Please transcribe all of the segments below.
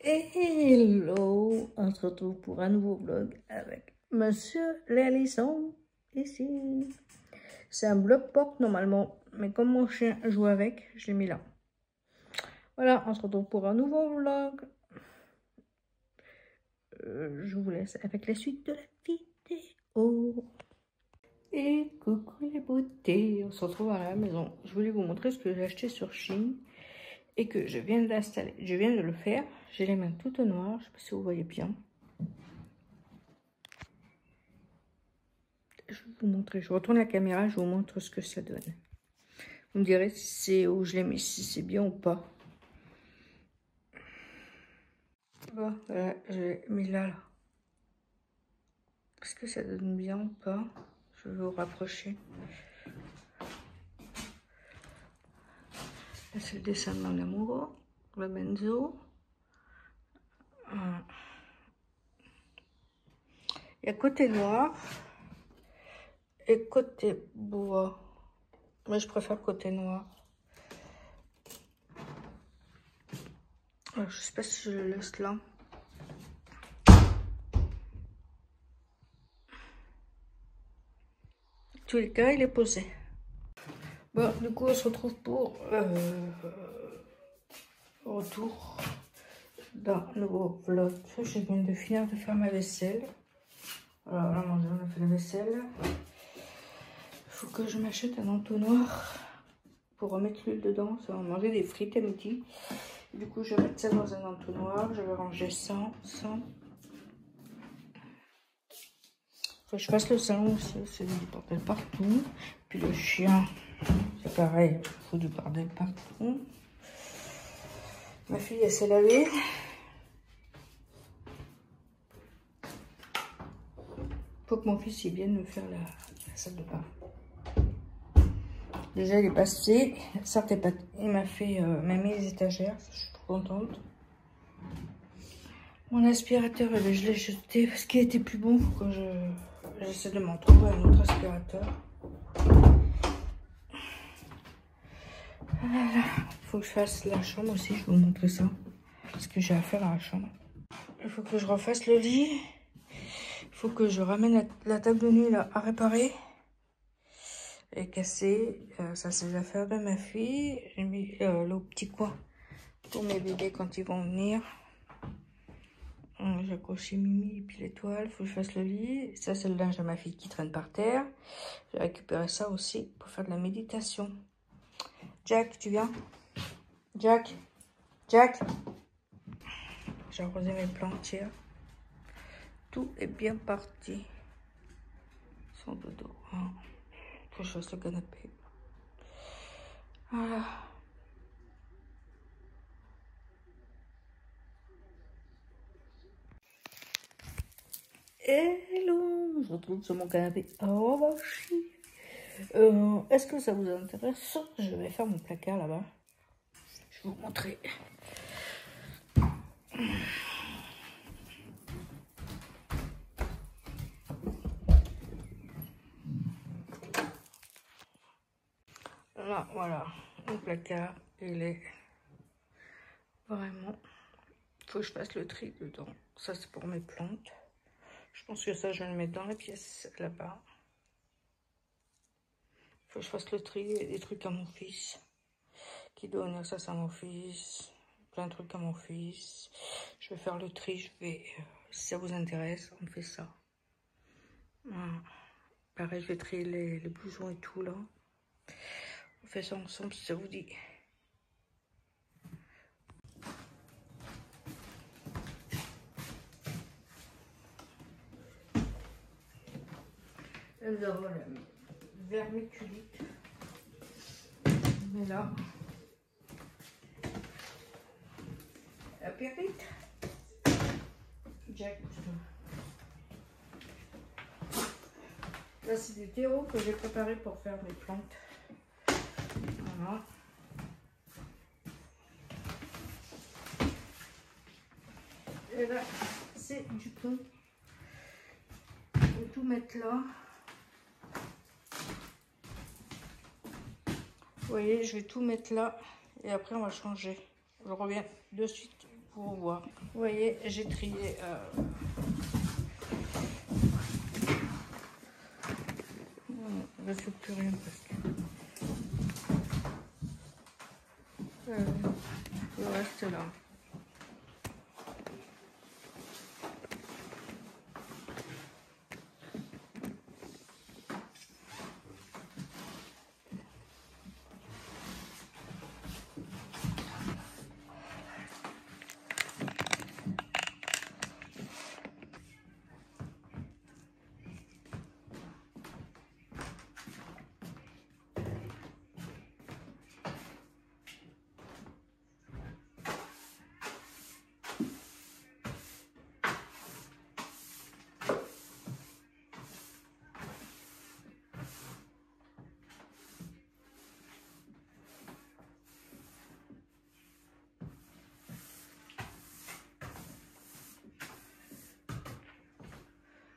Hello, on se retrouve pour un nouveau vlog avec Monsieur l'hérisson ici. C'est un bloc porte normalement, mais comme mon chien joue avec, je l'ai mis là. Voilà, on se retrouve pour un nouveau vlog. Je vous laisse avec la suite de la vidéo. Et coucou les beautés, on se retrouve à la maison. Je voulais vous montrer ce que j'ai acheté sur Shein et que je viens d'installer. Je viens de le faire. J'ai les mains toutes noires, je ne sais pas si vous voyez bien. Je vais vous montrer, je retourne la caméra, je vous montre ce que ça donne. Vous me direz si c'est où je l'ai mis, si c'est bien ou pas. Bon, voilà, je l'ai mis là. Est-ce que ça donne bien ou pas? Je vais vous rapprocher. Là, c'est le dessin de mon amoureux, le benzo. Il y a côté noir et côté bois. Mais je préfère côté noir. Alors, je sais pas si je le laisse là. En tous les cas, il est posé. Bon, du coup, on se retrouve pour retour d'un nouveau vlog. Je viens de finir de faire ma vaisselle. Alors là, on a fait la vaisselle. Il faut que je m'achète un entonnoir pour remettre l'huile dedans. Ça va manger des frites à midi. Du coup, je vais mettre ça dans un entonnoir. Je vais ranger ça. Faut que je fasse le salon aussi. C'est du bordel partout. Puis le chien, c'est pareil. Il faut du bordel partout. Ma fille, elle s'est lavée. Faut que mon fils il vienne me faire la salle de bain. Déjà, il est passé. Sortez pas. Il m'a fait m'a mis les étagères. Je suis trop contente. Mon aspirateur, je l'ai jeté parce qu'il était plus bon. Faut que j'essaie de m'en trouver un autre aspirateur. Voilà. Faut que je fasse la chambre aussi. Je vais vous montrer ça. Ce que j'ai à faire dans la chambre. Il faut que je refasse le lit. Il faut que je ramène la table de nuit là, à réparer. Elle est cassée. Ça, c'est les affaires de ma fille. J'ai mis le petit coin pour mes bébés quand ils vont venir. J'ai accroché Mimi et puis l'étoile. Il faut que je fasse le lit. Ça, c'est le linge de ma fille qui traîne par terre. J'ai récupéré ça aussi pour faire de la méditation. Jack, tu viens? Jack? Jack? J'ai arrosé mes plantes hier. Tout est bien parti. Son dodo. Faut que je fasse le canapé. Voilà. Hello, on se retrouve sur mon canapé. Oh, bah, est-ce que ça vous intéresse? Je vais faire mon placard là-bas. Je vais vous montrer. Là, voilà, mon placard, il est vraiment... Faut que je fasse le tri dedans. Ça, c'est pour mes plantes. Je pense que ça, je vais le mettre dans la pièce là-bas. Faut que je fasse le tri. Il y a des trucs à mon fils. Qui doit venir, ça, c'est à mon fils. Plein de trucs à mon fils. Je vais faire le tri. Je vais... si ça vous intéresse, on fait ça. Voilà. Pareil, je vais trier les blousons et tout, là. On fait ça ensemble, si ça vous dit. Nous avons la vermiculite. Mais là, la périte. Jack. Là, c'est du terreau que j'ai préparé pour faire mes plantes. Voilà. Et là, c'est du pont. Je vais tout mettre là. Vous voyez, je vais tout mettre là. Et après, on va changer. Je reviens de suite. pour voir. Vous voyez, j'ai trié. Je ne fais plus rien presque. Le reste là.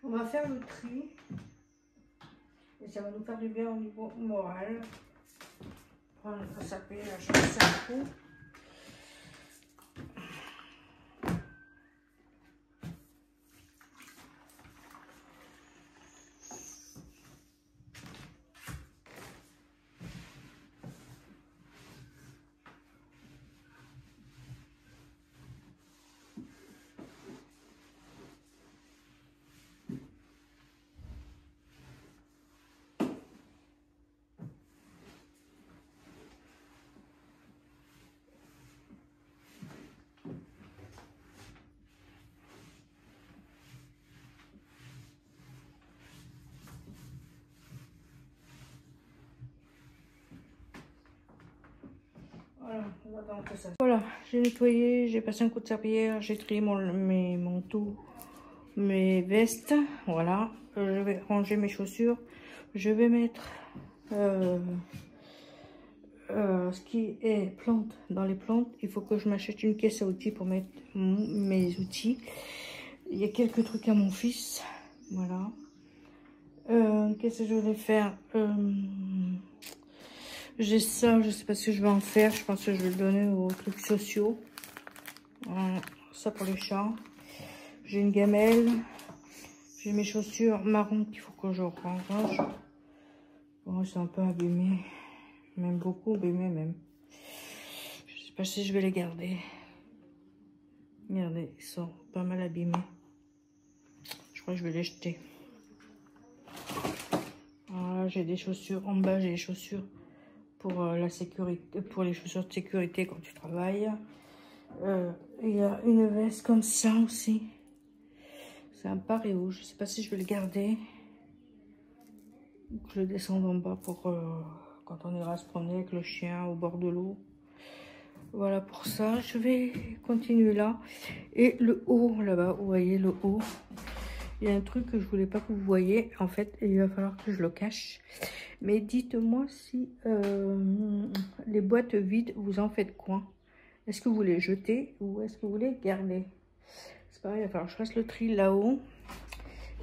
On va faire le tri et ça va nous faire du bien au niveau moral. Prendre à saper la chance à coup. Voilà, j'ai nettoyé, j'ai passé un coup de serpillière, j'ai trié mes manteaux, mes vestes. Voilà, je vais ranger mes chaussures. Je vais mettre ce qui est plantes dans les plantes. Il faut que je m'achète une caisse à outils pour mettre mes outils. Il y a quelques trucs à mon fils. Voilà. Qu'est-ce que je voulais faire? J'ai ça, je sais pas ce que je vais en faire. Je pense que je vais le donner aux trucs sociaux. Ça pour les chats. J'ai une gamelle. J'ai mes chaussures marron qu'il faut que je range. Bon, c'est un peu abîmé. Même beaucoup abîmé même. Je sais pas si je vais les garder. Regardez, ils sont pas mal abîmés. Je crois que je vais les jeter. Voilà, j'ai des chaussures. En bas, j'ai les chaussures pour la sécurité, pour les chaussures de sécurité quand tu travailles. Il y a une veste comme ça aussi. C'est un paréo. Je sais pas si je vais le garder. Je le descends en bas pour quand on ira se promener avec le chien au bord de l'eau. Voilà pour ça. Je vais continuer là. Et le haut, là-bas, vous voyez le haut. Il y a un truc que je voulais pas que vous voyez. En fait, il va falloir que je le cache. Mais dites-moi si les boîtes vides, vous en faites quoi? Est-ce que vous les jetez ou est-ce que vous les gardez? C'est pareil, il va falloir que je fasse le tri là-haut.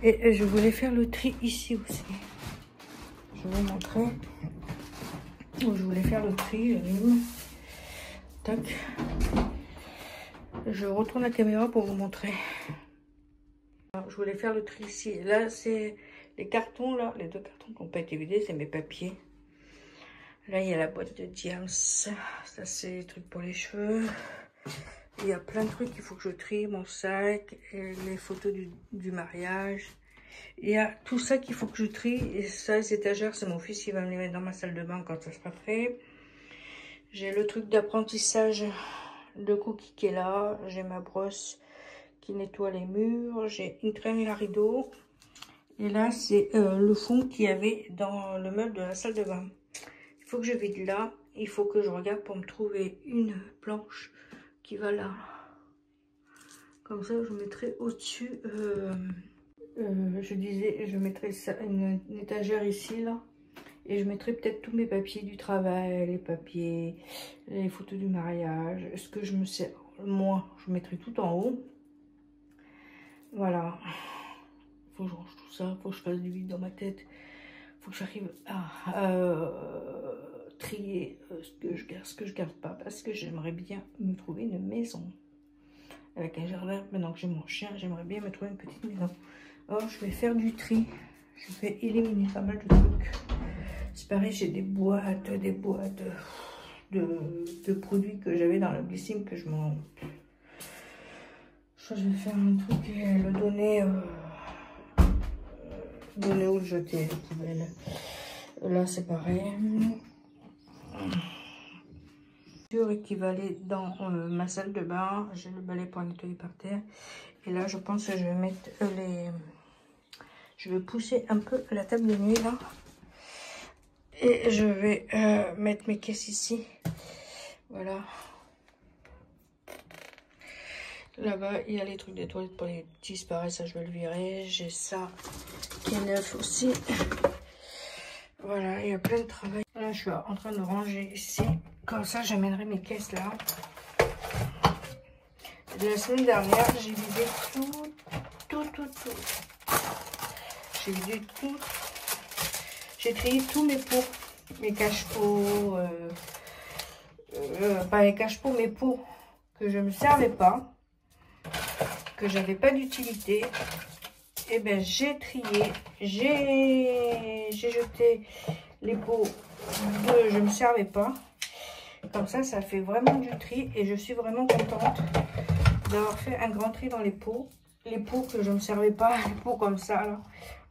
Et je voulais faire le tri ici aussi. Je vais vous montrer où je voulais faire le tri. Tac. Je retourne la caméra pour vous montrer. Alors, je voulais faire le tri ici. Là, c'est les cartons, là, les deux cartons qui n'ont pas été vidés, c'est mes papiers. Là, il y a la boîte de Diams. Ça, c'est les trucs pour les cheveux. Il y a plein de trucs qu'il faut que je trie. Mon sac, et les photos du mariage. Il y a tout ça qu'il faut que je trie. Et ça, les étagères, c'est mon fils qui va me les mettre dans ma salle de bain quand ça sera prêt. J'ai le truc d'apprentissage de Cookie qui est là. J'ai ma brosse qui nettoie les murs. J'ai une crème à rideau. Et là, c'est le fond qu'il y avait dans le meuble de la salle de bain. Il faut que je vide là. Il faut que je regarde pour me trouver une planche qui va là. Comme ça, je mettrai au-dessus. Je disais, je mettrai ça, une étagère ici, là. Et je mettrai peut-être tous mes papiers du travail, les papiers, les photos du mariage. Ce que je me sers, moi, je mettrai tout en haut. Voilà. Faut que je range tout ça. Faut que je fasse du vide dans ma tête. Faut que j'arrive à trier ce que je garde pas. Parce que j'aimerais bien me trouver une maison. avec un jardin. Maintenant que j'ai mon chien, j'aimerais bien me trouver une petite maison. Alors, je vais faire du tri. Je vais éliminer pas mal de trucs. C'est pareil, j'ai des boîtes de produits que j'avais dans la glycine que je m'en... Je vais faire un truc et le donner... donner ou le jeter, la poubelle. Là, c'est pareil. Qui va aller dans ma salle de bain. J'ai le balai pour nettoyer par terre. Et là, je pense que je vais mettre les... Je vais pousser un peu la table de nuit, là. Et je vais mettre mes caisses ici. Voilà. Là-bas, il y a les trucs des toilettes pour les petits. C'est pareil, ça, je vais le virer. J'ai ça qui est neuf aussi. Voilà, il y a plein de travail. Là, je suis en train de ranger ici. Comme ça, j'amènerai mes caisses là. La semaine dernière, j'ai vidé tout. J'ai vidé tout. J'ai trié tous mes pots. Mes cache-pots. Pas les cache-pots, mes pots que je ne me servais pas. Que j'avais pas d'utilité. Et bien, j'ai trié. J'ai jeté les pots que je ne me servais pas. Comme ça fait vraiment du tri et je suis vraiment contente d'avoir fait un grand tri dans les pots. Les pots que je ne me servais pas, les pots comme ça. Là.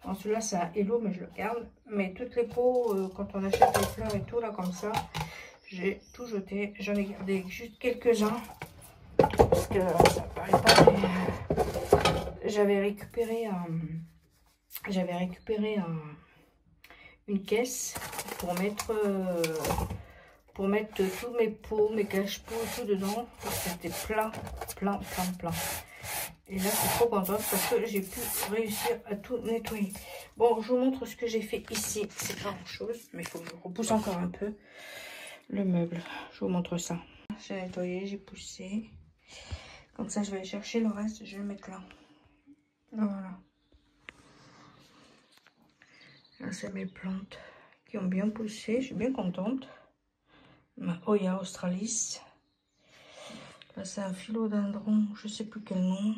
Bon, celui-là, c'est un Hello, mais je le garde. Mais toutes les pots, quand on achète les fleurs et tout, là, comme ça, j'ai tout jeté. J'en ai gardé juste quelques-uns. Parce que ça paraît pas, mais j'avais récupéré une caisse pour mettre tous mes pots, mes cache-pots, tout dedans. C'était plein. Et là, je suis trop contente parce que j'ai pu réussir à tout nettoyer. Bon, je vous montre ce que j'ai fait ici. C'est pas grand-chose, mais il faut que je repousse encore un peu le meuble. Je vous montre ça. J'ai nettoyé, j'ai poussé. Comme ça, je vais aller chercher le reste. Je vais le mettre là. Voilà. Là, c'est mes plantes qui ont bien poussé. Je suis bien contente. Ma Hoya australis. Là, c'est un philodendron, je sais plus quel nom.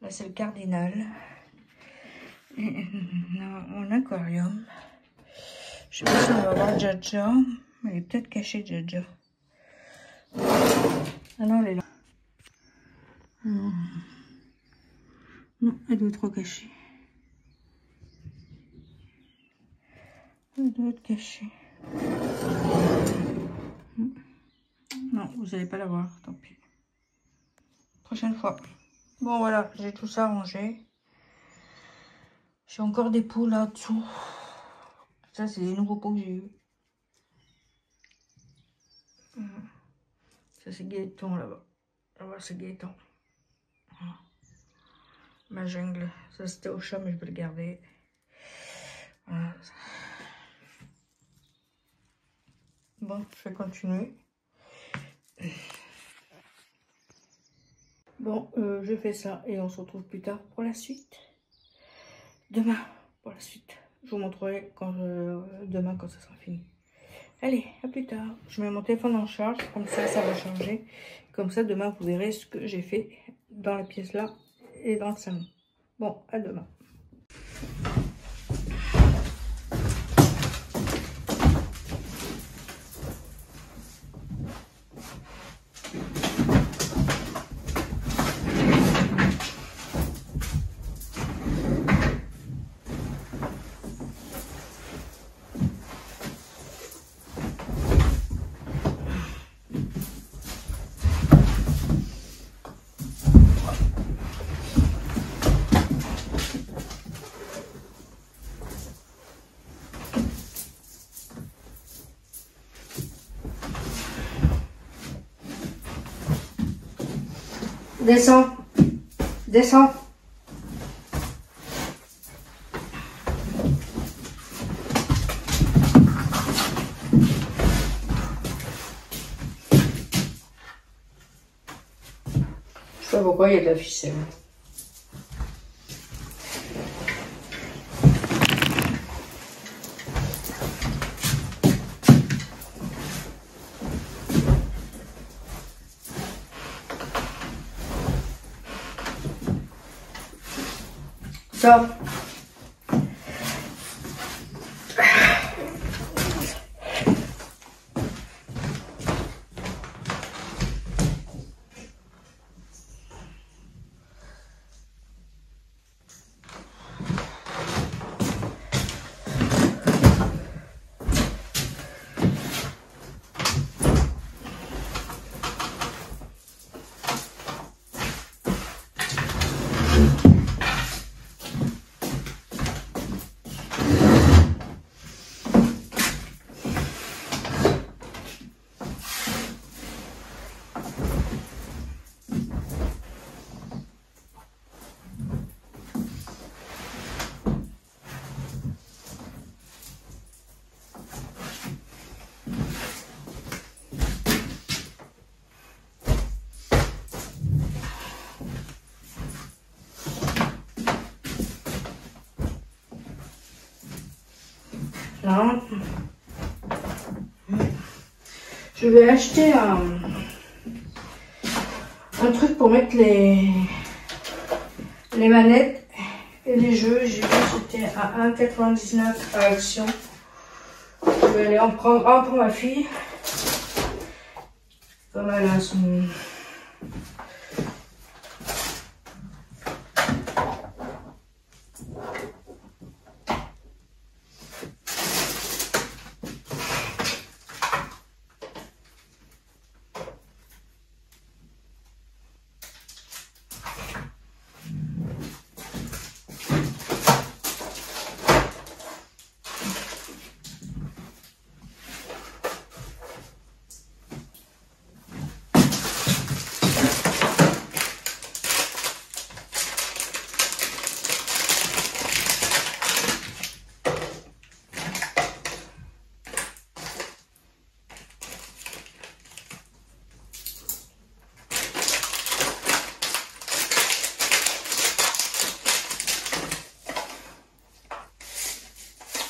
Là, c'est le cardinal. Et mon aquarium. Je sais pas si on va voir Jaja. Mais elle est peut-être cachée, Jaja. Ah non, elle est là. Non, elle doit être trop cachée. Elle doit être cachée. Non, vous n'allez pas la voir, tant pis. Prochaine fois. Bon, voilà, j'ai tout ça rangé. J'ai encore des pots là-dessous. Ça, c'est les nouveaux pots que j'ai eu. Ça, c'est Gaëtan là-bas. Là-bas, c'est Gaëtan. Ma jungle. Ça, c'était au chat, mais je vais le garder. Voilà. Bon, je vais continuer. Bon, je fais ça et on se retrouve plus tard pour la suite. Demain, pour la suite. Je vous montrerai demain quand ça sera fini. Allez, à plus tard. Je mets mon téléphone en charge, comme ça, ça va changer. Comme ça, demain, vous verrez ce que j'ai fait dans la pièce là et dans le salon. Bon, à demain. Descends. Descends. Je sais pas pourquoi il y a de la ficelle. ça. Là. Je vais acheter un truc pour mettre les manettes et les jeux. J'ai vu c'était à 1,99 à Action. Je vais aller en prendre un pour ma fille. Comme elle a son...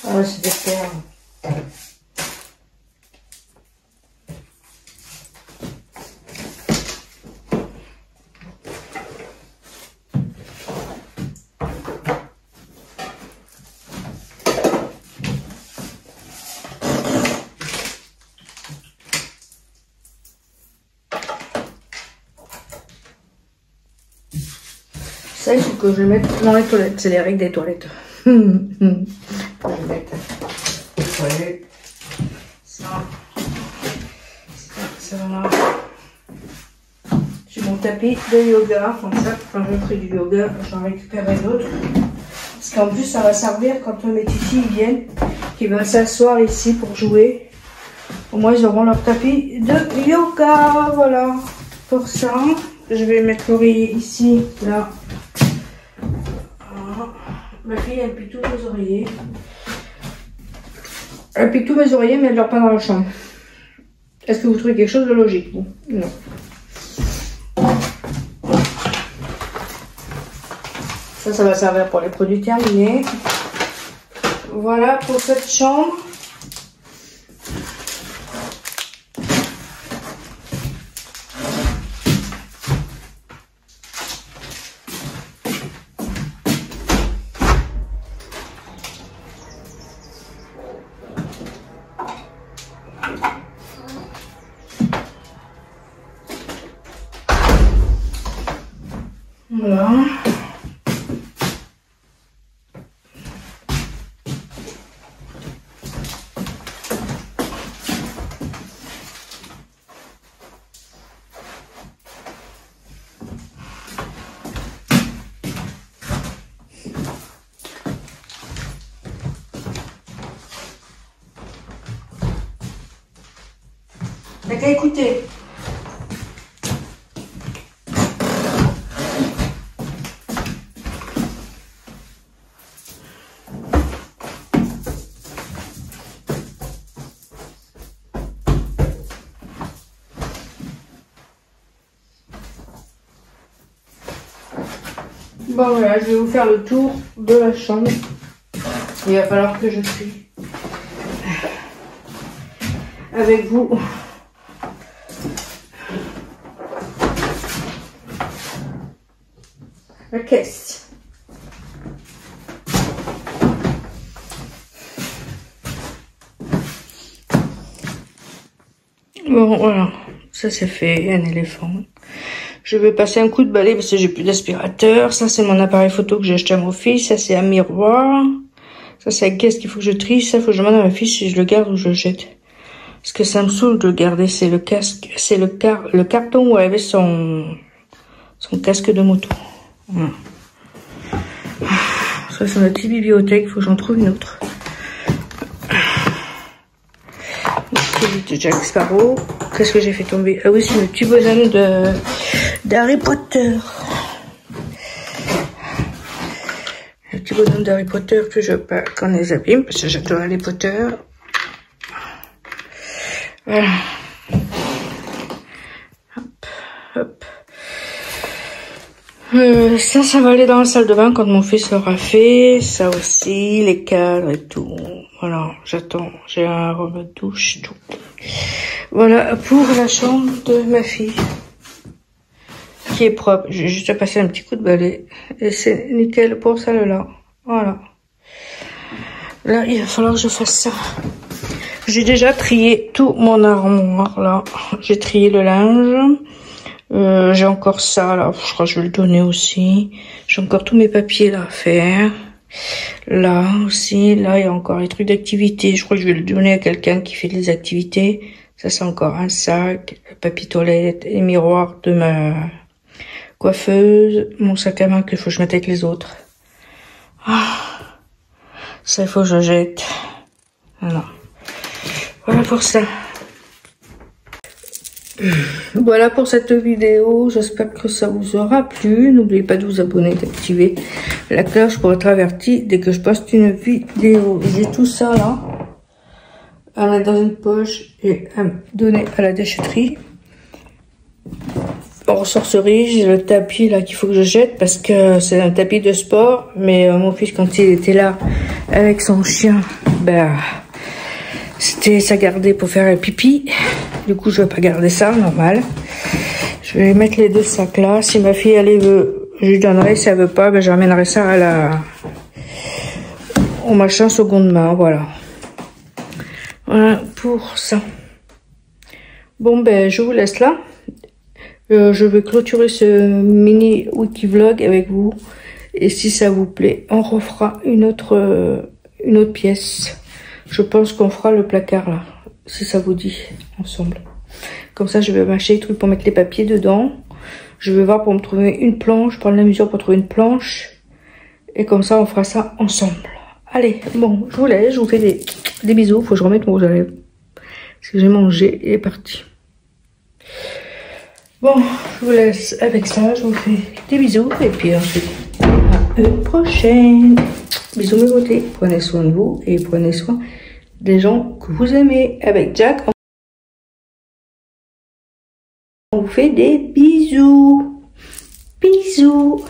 Ah, c'est des perles. Ça, il faut que je le mette dans les toilettes. C'est les règles des toilettes. Je vais mettre les toilettes. Ça va. J'ai mon tapis de yoga. Comme ça, quand je ferai du yoga, j'en récupérerai d'autres. Parce qu'en plus, ça va servir quand mes titis viennent, qui veulent s'asseoir ici pour jouer. Au moins, ils auront leur tapis de yoga. Voilà. Pour ça, je vais mettre l'oreiller ici, là. Ma fille, elle plie tous mes oreillers. Elle plie tous mes oreillers, mais elle ne dort pas dans la chambre. Est-ce que vous trouvez quelque chose de logique, vous? Non. Ça va servir pour les produits terminés. Voilà pour cette chambre. Voilà. T'as qu'à écouter. Bon voilà, je vais vous faire le tour de la chambre. Il va falloir que je trie avec vous. La caisse. Bon, voilà. Ça, c'est fait. Un éléphant. Je vais passer un coup de balai parce que j'ai plus d'aspirateur. Ça, c'est mon appareil photo que j'ai acheté à mon fils. Ça, c'est un miroir. Ça, c'est un caisse qu'il faut que je trie. Ça, faut que je demande à ma fille si je le garde ou je le jette. Parce que ça me saoule de le garder. C'est le casque. C'est le carton où elle avait son casque de moto. Voilà. Ça, c'est notre petite bibliothèque. Faut que j'en trouve une autre. De Jack Sparrow. Qu'est-ce que j'ai fait tomber? Ah oui, c'est le petit bonhomme d'Harry Potter. Le petit bonhomme d'Harry Potter que je veux pas qu'on les abîme parce que j'adore Harry Potter. Voilà. Hop, hop. Ça va aller dans la salle de bain quand mon fils l'aura fait. Ça aussi, les cadres et tout. Voilà, j'attends. J'ai un robe de douche, tout. Voilà pour la chambre de ma fille. Qui est propre. J'ai juste à passer un petit coup de balai. Et c'est nickel pour celle-là. Voilà. Là, il va falloir que je fasse ça. J'ai déjà trié tout mon armoire, là. J'ai trié le linge. J'ai encore ça, là. Je crois que je vais le donner aussi. J'ai encore tous mes papiers, là, à faire. Là, aussi. Là, il y a encore les trucs d'activité. Je crois que je vais le donner à quelqu'un qui fait des activités. Ça, c'est encore un sac. Le papier toilette et miroir de ma coiffeuse. Mon sac à main qu'il faut que je mette avec les autres. Ah, ça, il faut que je jette. Voilà. Voilà pour ça. Voilà pour cette vidéo. J'espère que ça vous aura plu. N'oubliez pas de vous abonner, d'activer la cloche pour être averti dès que je poste une vidéo. J'ai tout ça là à mettre dans une poche et à donner à la déchetterie. En ressourcerie, j'ai le tapis là qu'il faut que je jette parce que c'est un tapis de sport. Mais mon fils, quand il était là avec son chien, ben c'était ça garder pour faire le pipi. Du coup, je vais pas garder ça, normal. Je vais mettre les deux sacs là. Si ma fille, elle veut, je lui donnerai. Si elle veut pas, ben je ramènerai ça à au machin seconde main, voilà. Voilà pour ça. Bon, ben, je vous laisse là. Je vais clôturer ce mini wiki vlog avec vous. Et si ça vous plaît, on refera une autre pièce. Je pense qu'on fera le placard là, si ça vous dit, ensemble. Comme ça, je vais mâcher les trucs pour mettre les papiers dedans. Je vais voir pour me trouver une planche, prendre la mesure pour trouver une planche. Et comme ça, on fera ça ensemble. Allez, bon, je vous laisse, je vous fais des bisous. Faut que je remette mon rouge à lèvres. Parce que j'ai mangé et est parti. Bon, je vous laisse avec ça, je vous fais des bisous. Et puis ensuite, à une prochaine. Bisous mes beautés, prenez soin de vous et prenez soin des gens que vous aimez. Avec Jack, on vous fait des bisous. Bisous.